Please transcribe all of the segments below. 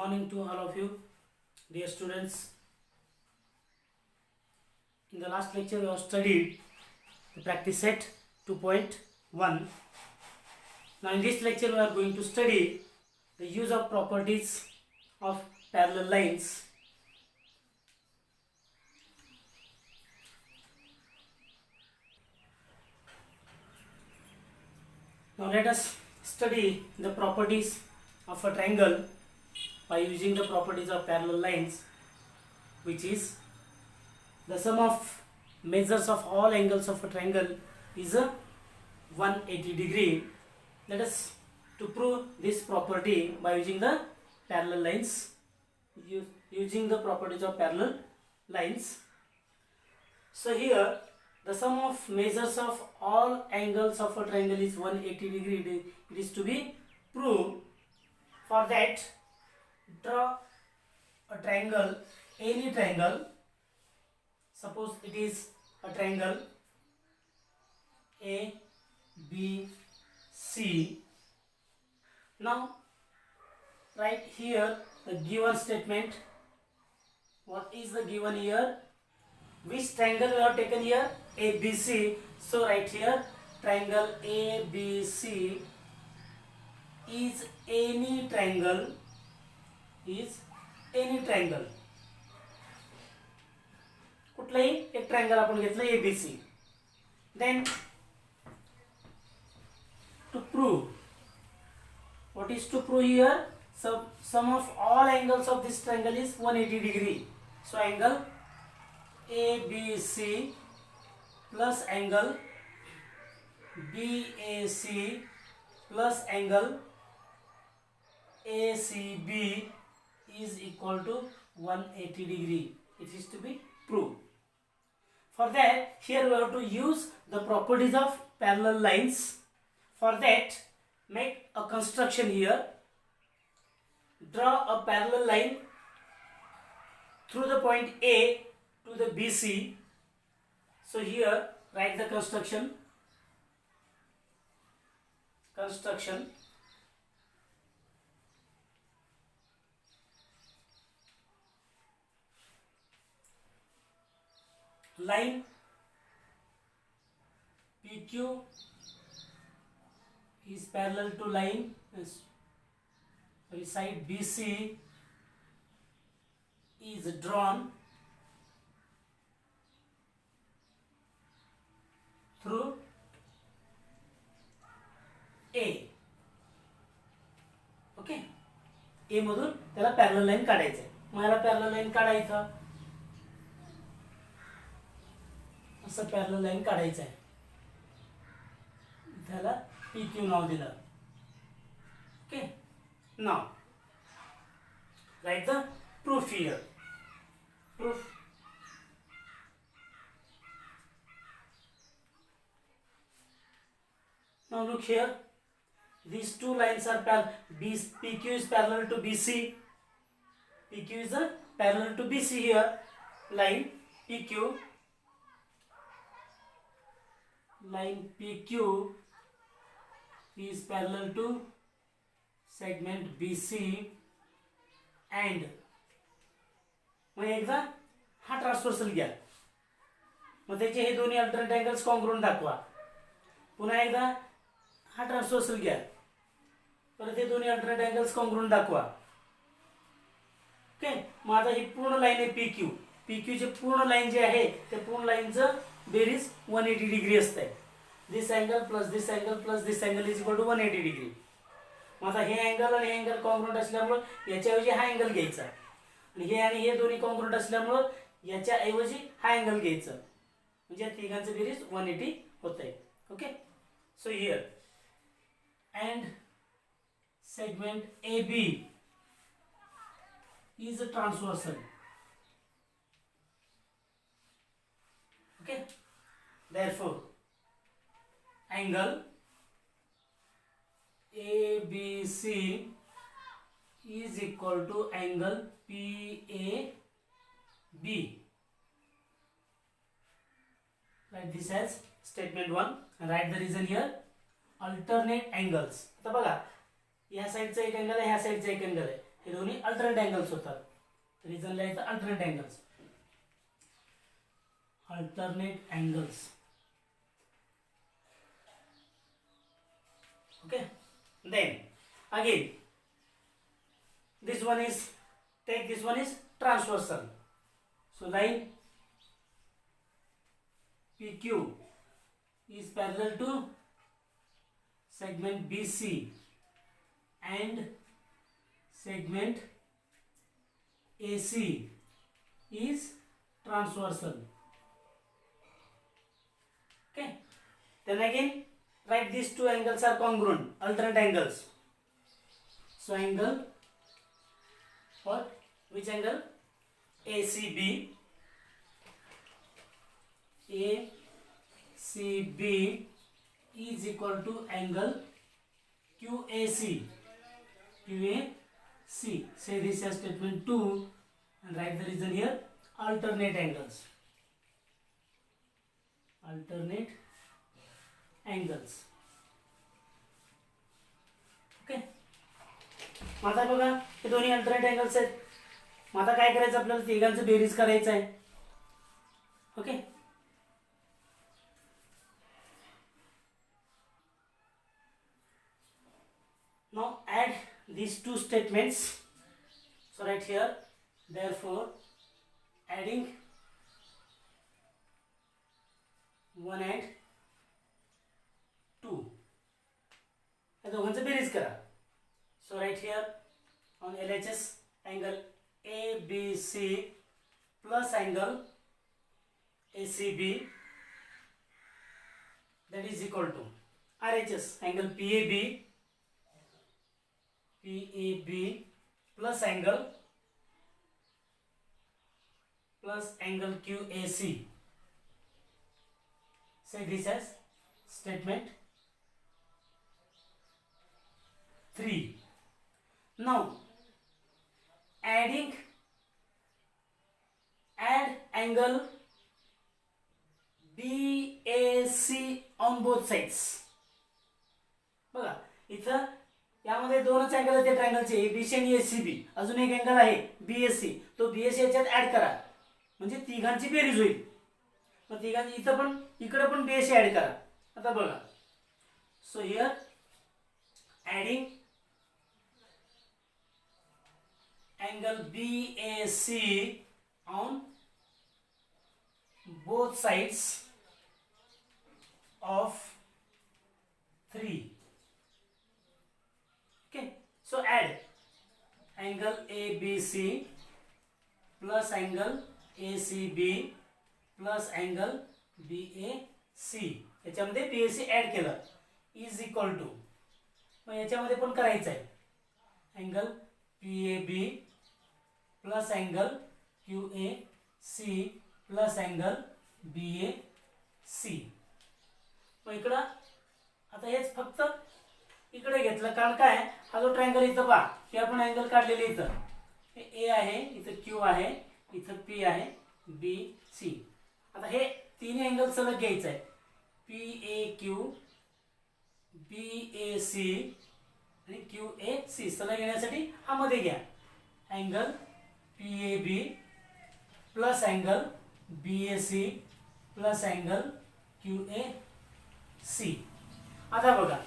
morning to all of you, dear students. In the last lecture, we have studied the practice set 2.1. Now, in this lecture, we are going to study the use of properties of parallel lines. Now, let us study the properties of a triangle by using the properties of parallel lines, which is the sum of measures of all angles of a triangle is a 180 degree. Let us to prove this property by using the parallel lines, using the properties of parallel lines. So here the sum of measures of all angles of a triangle is 180 degree. It is to be proved. For that, draw a triangle, any triangle. Suppose it is a triangle A, B, C. Now write here the given statement. What is the given here? Which triangle we have taken here? ABC. So write here triangle ABC is any triangle. कुठलाही एक triangle आपण घेतलं ABC. Then to prove, what is to prove here? So sum of all angles of this triangle is 180 degree. So angle ABC plus angle BAC plus angle ACB is equal to 180 degree. It is to be proved. For that, here we have to use the properties of parallel lines. For that, make a construction here. Draw a parallel line through the point A to the BC. So here, write the construction. Line PQ is parallel to line side BC is drawn through A. Okay, A मधून त्याला parallel line काढायचं आहे. मला parallel line काढायचं, असं parallel line काढायचं आहे. त्याला PQ नाव दिलं. Okay, now write the proof here. Proof now look here, these two lines are PQ is parallel to BC. PQ is a parallel to BC here. Line PQ is parallel to segment BC and मग एकदा हा transversal घ्या. मग त्याचे हे दोन्ही alternate angles congruent दाखवा. पुन्हा एकदा हा ट्रान्सव्हर्सल घ्या. परत हे दोन्ही अल्टरनेट अँगल्स कॉन्ग्रुएंट दाखवा. ओके, मग आता ही पूर्ण लाईन आहे PQ. PQ चे पूर्ण लाईन जे आहे ते पूर्ण लाईनचं बेरीज 180 डिग्री असते. This angle plus this angle plus this angle is equal to 180 degree. मग आता हे अँगल आणि हे अँगल कॉन्ग्रुएंट असल्यामुळे याच्याऐवजी हा अँगल घ्यायचा आणि हे दोन्ही कॉन्ग्रुएंट असल्यामुळे याच्याऐवजी हा अँगल घ्यायचा. म्हणजे या तिघांचं बेरीज 180 होतंय. Okay, so here and segment AB is a transversal. Okay, therefore angle ABC is equal to angle PAB. Write this as statement 1 and write the reason here. Alternate angles. आता बघा, या साईडचा एक अँगल आहे, ह्या साईडचा एक अँगल आहे. हे दोन्ही अल्टरनेट अँगल्स होतात. रिझन लिहायचं alternate angles. Alternate angles. Okay, then again this one is transversal. So line PQ is parallel to segment BC and segment AC is transversal. Okay, then again write these two angles are congruent, alternate angles. So angle, what? Which angle? ACB. ACB is equal to angle QAC. QAC. Say this as statement 2 and write the reason here. Alternate angles. Alternate angles. Okay, आता बघा हे दोन्ही alternate angles आहेत. मग आता काय करायचं आपल्याला तिघांचं बेरीज करायचं आहे. Okay, now add these two statements. So right here, therefore adding 1 and 2 या दोघांचं बेरीज करा. So right here on LHS angle ABC plus angle ACB, that is equal to RHS angle PAB plus angle QAC. Say this as statement 3. Now add angle BAC on both sides. बघा इथं यामध्ये दोनच angle आहेत ट्रायंगलचे, ABC आणि ACB. अजून एक angle आहे BAC, तो BAC याच्यात ऍड करा म्हणजे तिघांची बेरीज होईल. मग तिघांची इथं पण इकडे पण BAC ऍड करा. आता बघा, so here adding angle BAC on both sides of 3. Okay, so add angle ABC plus angle ACB plus angle BAC. याच्यामध्ये BAC ऍड केलं इज इक्वल टू, मग याच्यामध्ये पण करायचं आहे angle PAB plus angle QAC plus angle BAC. मग इकडं आता हेच फक्त इकडे घेतलं, कारण काय हा जो ट्रायंगल इथं पहा हे आपण अँगल काढलेले इथं हे A आहे, इथं Q आहे, इथं P आहे, BC. आता हे तिन्ही अँगल सलग घ्यायचं आहे. PAQ BAC आणि QAC सलग घेण्यासाठी हा मध्ये घ्या angle PAB plus angle BAC plus angle QAC. आता बघा,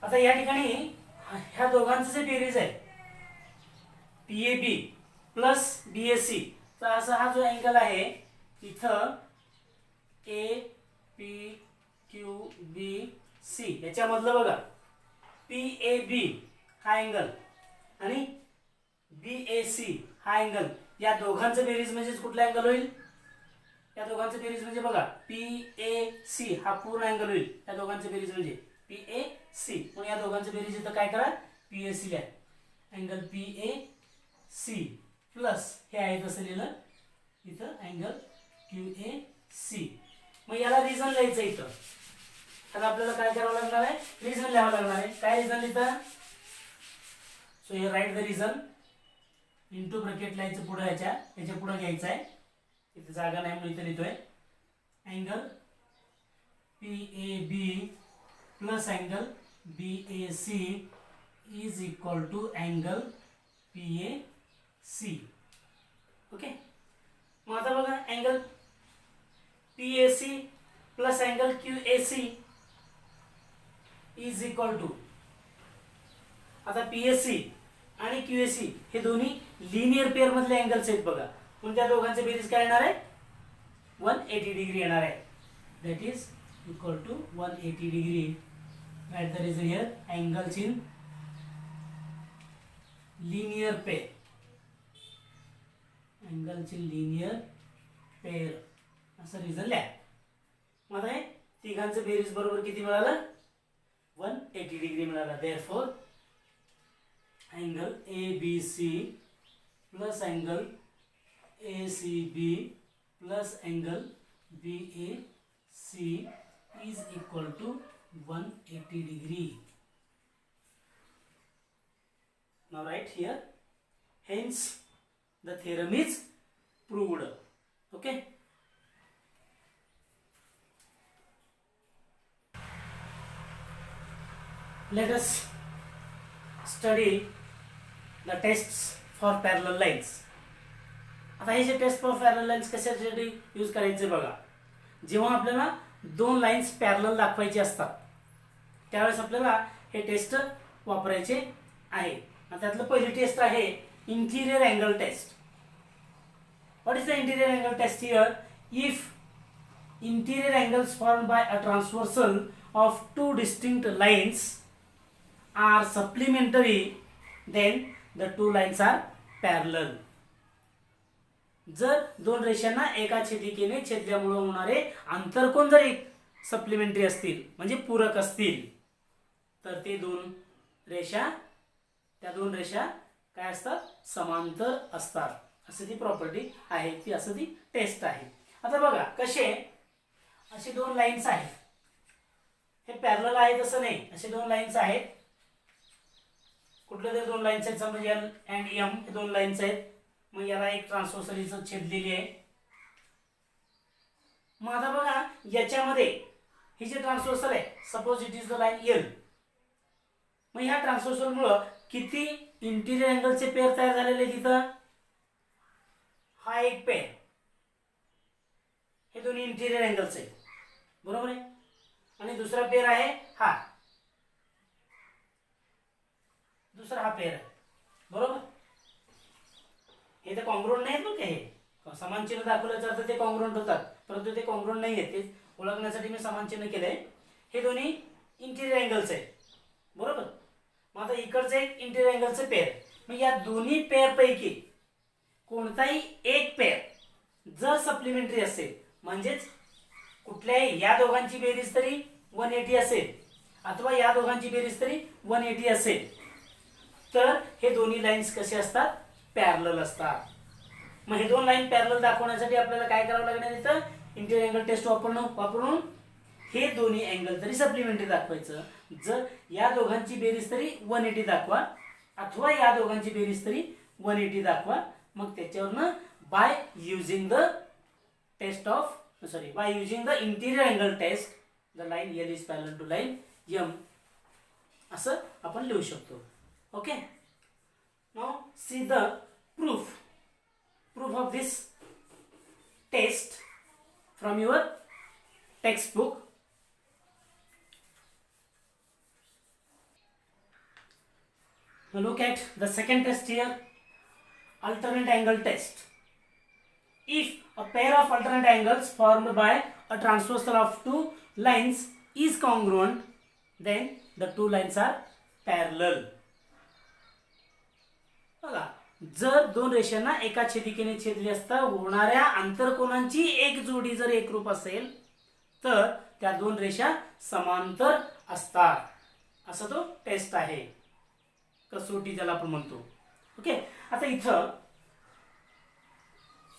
आता या ठिकाणी ह्या दोघांचं जे बेरीज आहे PAB प्लस BAC, तर असा हा जो अँगल आहे इथं APQBC याच्यामधलं बघा PAB हा अँगल आणि BAC हा अँगल, या दोघांचं बेरीज म्हणजे कुठला अँगल होईल? या दोघांचं बेरीज म्हणजे बघा PAC हा पूर्ण अँगल होईल. या दोघांचं बेरीज म्हणजे PAC. म्हणून या दोघांचं बेरीज इथं काय करा PAC लिहा. अँगल PAC प्लस हे आहे तसं लिहिलं इथं अँगल QAC. मग याला रिझन लिहायचं इथं. आता आपल्याला काय करावं लागणार आहे? रिझन लिहावं लागणार आहे. काय रिझन लिहिता? सो हे write the reason into bracket लिहायचं पुढे, याच्या पुढे घ्यायचं आहे. इथे जागा नाही म्हणून इथे लिहितोय angle PAB plus angle BAC is equal to angle PAC. Okay, मग आता बघा angle PAC plus angle QAC is equal to, आता PAC आणि QAC हे दोन्ही लिनियर पेअर मधले अँगल्स आहेत बघा, म्हणून त्या दोघांचे बेरीज काय येणार आहे 180 डिग्री येणार आहे. That is equal to 180 degree. Write the reason here, angles in linear pair. Angles in linear pair असं रिझन लिहा. मग हे तिघांचं बेरीज बरोबर किती मिळालं 180 डिग्री मिळाला. Therefore angle ABC plus angle ACB plus angle BAC is equal to 180 degree. Now write here, hence the theorem is proved. Okay, let us study the tests for parallel lines. आता हे जे taste for parallel lines कशासाठी use करायचे बघा, जेव्हा आपल्याला दोन lines parallel दाखवायचे असतात त्यावेळेस आपल्याला हे टेस्ट वापरायचे आहे. त्यातलं पहिली टेस्ट आहे interior angle test. What is the interior angle test here? If interior angles formed by a transversal of two distinct lines are supplementary then the two lines are parallel. जर दोन रेषांना एका छेदिकेने छेदल्यामुळे होणारे आंतरकोन जर एक सप्लिमेंटरी असतील म्हणजे पूरक असतील तर ते त्या दोन रेषा काय असतात समांतर असतात. असं ती प्रॉपर्टी आहे, ती असं ती टेस्ट आहे. आता बघा कसे असे दोन लाईन्स आहेत, हे पॅरलल आहेत असं नाही, असे दोन लाईन्स आहेत. कुठले तरी दोन लाईन्स आहेत, समजा L and M हे दोन लाईन्स आहेत. मग याला एक ट्रान्सव्हर्सल छेदलेली आहे. मग आता बघा याच्यामध्ये ही जे ट्रान्सव्हर्सल आहे, suppose it is the line L. मग ह्या ट्रान्सव्हर्सल मुळे किती इंटिरियर अँगलचे पेअर तयार झालेले तिथं? हा एक पेअर, हे दोन्ही इंटिरियर अँगल्स आहेत बरोबर आहे. आणि दुसरा पेअर आहे हा, दुसरा हा पेअर आहे बरोबर. हे तर कॉन्ग्रुएंट नाहीत बघ, हे समान चिन्ह दाखवल्याचा अर्थ ते कॉन्ग्रुएंट होतात, परंतु ते कॉन्ग्रुएंट नाही आहेत. ते ओळखण्यासाठी मी समान चिन्ह केलंय. हे दोन्ही इंटिरियर अँगल्स आहेत बरोबर. मग आता इकडचं एक इंटिरियर अँगलचं पेअर. मग या दोन्ही पेअर पैकी कोणताही एक पेअर जर सप्लिमेंटरी असेल म्हणजेच कुठल्याही या दोघांची बेरीज तरी 180 असेल अथवा या दोघांची बेरीज तरी 180 असेल तर हे दोन्ही लाईन्स कसे असतात? पॅरलल असतात. मग हे दोन लाईन पॅरलल दाखवण्यासाठी आपल्याला काय करावं लागणार इथं? इंटिरियर अँगल टेस्ट वापरून हे दोन्ही अँगल तरी सप्लिमेंटरी दाखवायचं. जर या दोघांची बेरीज तरी 180 दाखवा अथवा या दोघांची बेरीज तरी 180 दाखवा. मग त्याच्यावरनं by using the interior angle test the line L is parallel to line M असं आपण लिहू शकतो. Okay, now see the proof of this test from your textbook. Now look at the second test here, alternate angle test. If a pair of alternate angles formed by a transversal of two lines is congruent, then the two lines are parallel. बघा, जर दोन रेषांना एका छेदिकेने छेदली असता होणाऱ्या आंतरकोनांची एक जोडी जर एकरूप असेल तर त्या दोन रेषा समांतर असतात. असा तो टेस्ट आहे, कसोटी ज्याला आपण म्हणतो. ओके, आता इथं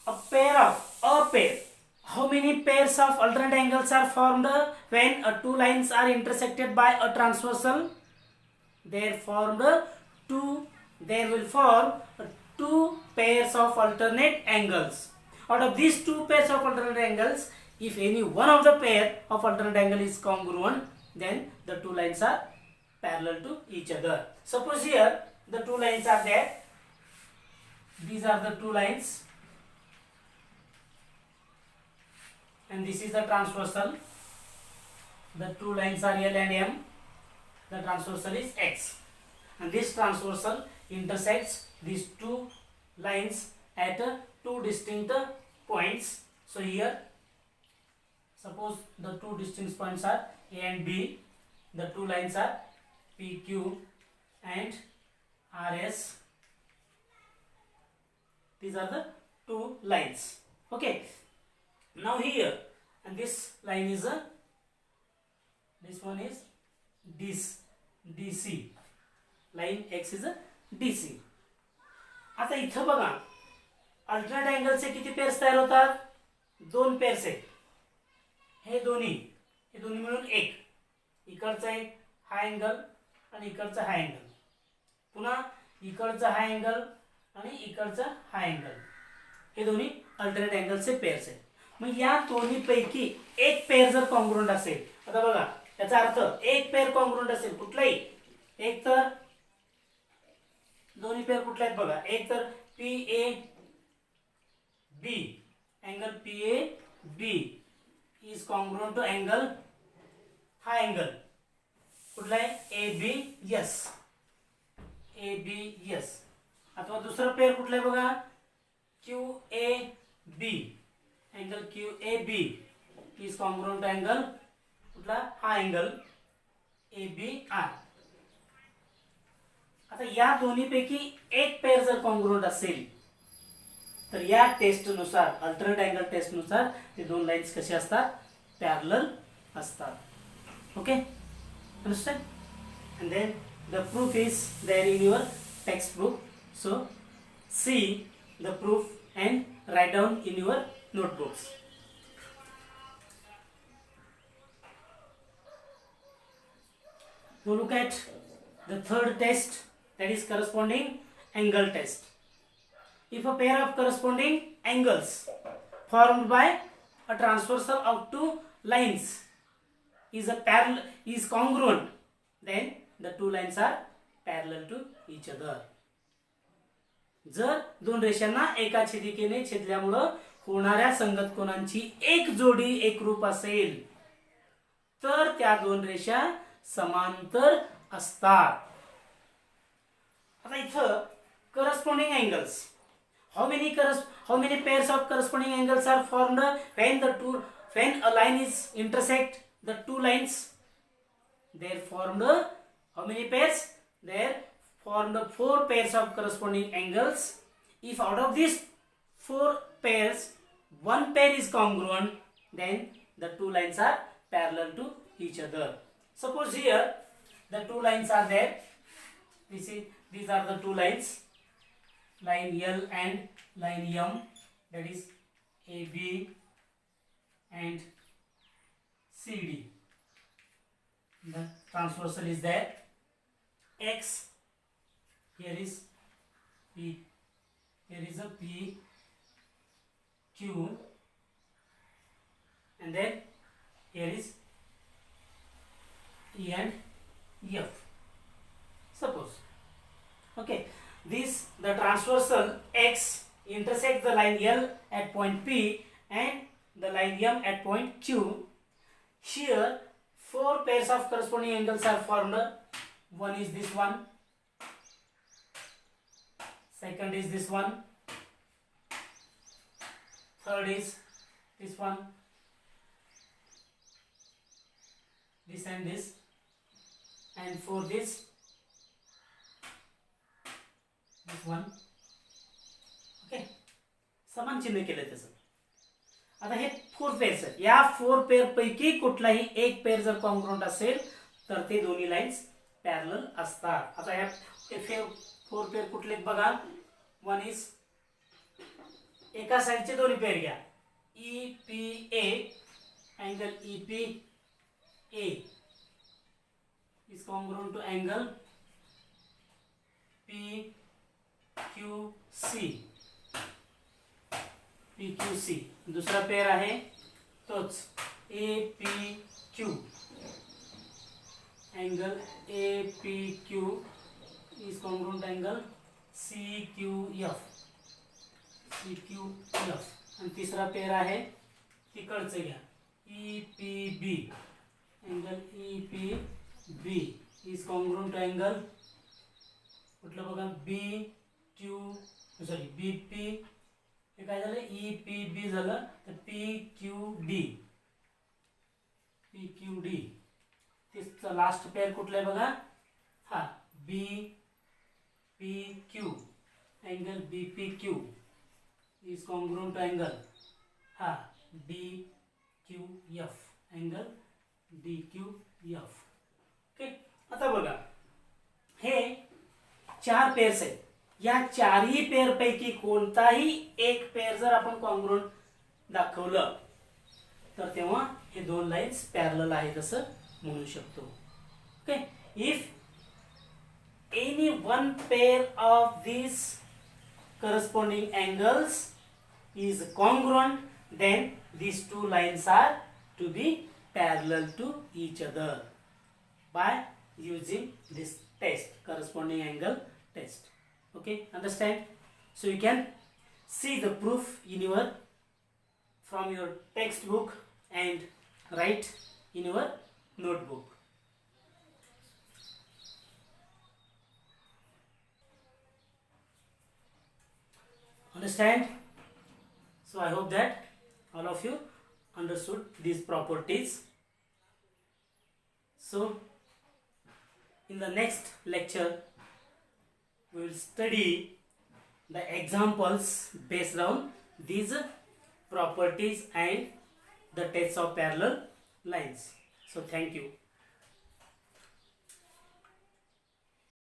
a pair, how many pairs of alternate angles are formed when two lines are intersected by a transversal? There will form two pairs of alternate angles. Out of these two pairs of alternate angles, if any one of the pair of alternate angle is congruent, then the two lines are parallel to each other. Suppose here the two lines are there these are the two lines, and this is the transversal. The two lines are L and M. The transversal is X, and this transversal intersects these two lines at two distinct points. So here, suppose the two distinct points are A and B. The two lines are PQ and RS. These are the two lines. Okay. Now here, and this line is this one is DC. Line X is a DC. आता इथं बघा, alternate अँगलचे किती pairs तयार होतात? दोन pairs आहेत. हे दोन्ही मिळून एक. इकडचा एक हा अँगल आणि इकडचा हा अँगल. पुन्हा इकडचा हा अँगल आणि इकडचा हा अँगल. हे दोन्ही अल्टरनेट अँगलचे पेअर्स आहेत. मग या दोन्ही पैकी एक पेअर जर कॉन्ग्रुएंट असेल, आता बघा याचा अर्थ एक पेअर कॉन्ग्रुएंट असेल कुठलाही, एक तर दोन्ही पेअर कुठले आहेत बघा, एक तर PAB, angle PAB is congruent to angle, हा अँगल कुठला आहे ABS. अथवा दुसरा पेअर कुठला आहे बघा, QAB, angle QAB is congruent to angle कुठला, हा अँगल ABR. आता या दोन्हीपैकी एक पेअर जर कॉन्ग्रुएंट असेल तर या टेस्टनुसार, अल्टरनेट अँगल टेस्टनुसार ते दोन लाईन्स कसे असतात, पॅरलल असतात. Okay, understand? And then the proof is there in your text book. So see the proof and write down in your notebooks. Now look at the third test, that is corresponding angle test. If a pair of corresponding angles formed by a transversal of two lines is congruent, then the two lines are parallel to each other. जर दोन रेषांना एका छेदिकेने छेदल्यामुळे होणाऱ्या संगत कोनांची एक जोडी एकरूप असेल तर त्या दोन रेषा समांतर असतात. आता इथं corresponding angles, how many pairs of corresponding angles are formed when a line is intersect the two lines? They formed how many pairs? They formed 4 pairs of corresponding angles. If out of these 4 pairs one pair is congruent, then the two lines are parallel to each other. Suppose here the two lines are there. These are the two lines, line L and line M, that is AB and CD. The transversal is there. X, here is P, here is a P, Q, and then here is E and F. Suppose, okay, the transversal X intersects the line L at point P and the line M at point Q. Here 4 pairs of corresponding angles are formed. One is this one, second is this one, third is this one, this and this, and fourth is this one. Okay, समान चिन्ह केले त्याचं. आता हे 4 pairs आहेत. या 4 pair पैकी कुठलाही एक पेअर जर कॉन्ग्रुएंट असेल तर ते दोन्ही लाईन्स पॅरलल असतात. आता या 4 पेअर कुठले बघा. वन इज, एका साइडचे दोन्ही पेअर घ्या. EPA, angle EPA is congruent to angle PQC. दूसरा पेयर आहे तोच APQ, angle APQ is congruent to angle CQF. P Q F आणि तिसरा पेर आहे तिकडचं घ्या E P B angle E P B is congruent to angle कुठलं बघा B Q sorry B P हे काय झालं ई पी बी झालं तर पी क्यू डी तिसचं लास्ट पेअर कुठलं आहे बघा हा B P Q angle B P Q is congruent to angle हा D Q F angle D Q F okay. आता बघा हे 4 पेअर्स आहेत. या चारही पेअर पैकी कोणताही एक पेअर जर आपण कॉन्ग्रुएंट दाखवलं तर तेव्हा हे दोन लाईन्स पॅरलल आहेत असं म्हणू शकतो. Okay. If any one pair of these corresponding angles is congruent, then these two lines are to be parallel to each other by using this test, corresponding angle test. Okay, understand? So you can see the proof in your from your textbook and write in your notebook. Understand? So I hope that all of you understood these properties. So in the next lecture we will study the examples based on these properties and the tests of parallel lines. So thank you.